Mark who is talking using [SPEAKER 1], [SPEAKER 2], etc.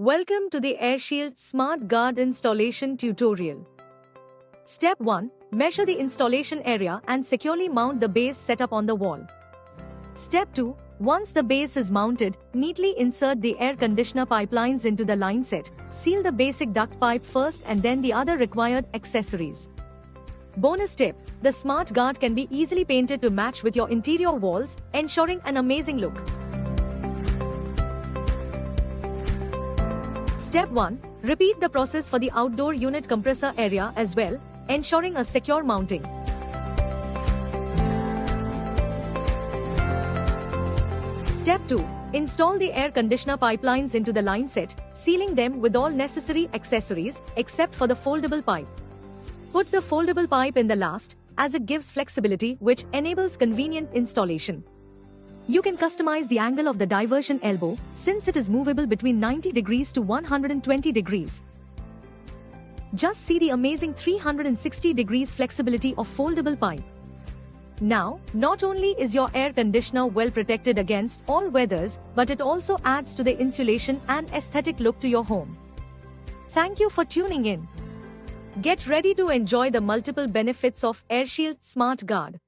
[SPEAKER 1] Welcome to the AirShield Smart Guard installation tutorial. Step 1. Measure the installation area and securely mount the base setup on the wall. Step 2. Once the base is mounted, neatly insert the air conditioner pipelines into the line set. Seal the basic duct pipe first and then the other required accessories. Bonus tip: the Smart Guard can be easily painted to match with your interior walls, ensuring an amazing look. Step 1. Repeat the process for the outdoor unit compressor area as well, ensuring a secure mounting. Step 2. Install the air conditioner pipelines into the line set, sealing them with all necessary accessories except for the foldable pipe. Put the foldable pipe in the last, as it gives flexibility which enables convenient installation. You can customize the angle of the diversion elbow, since it is movable between 90 degrees to 120 degrees. Just see the amazing 360 degrees flexibility of foldable pipe. Now, not only is your air conditioner well protected against all weathers, but it also adds to the insulation and aesthetic look to your home. Thank you for tuning in. Get ready to enjoy the multiple benefits of AirShield Smart Guard.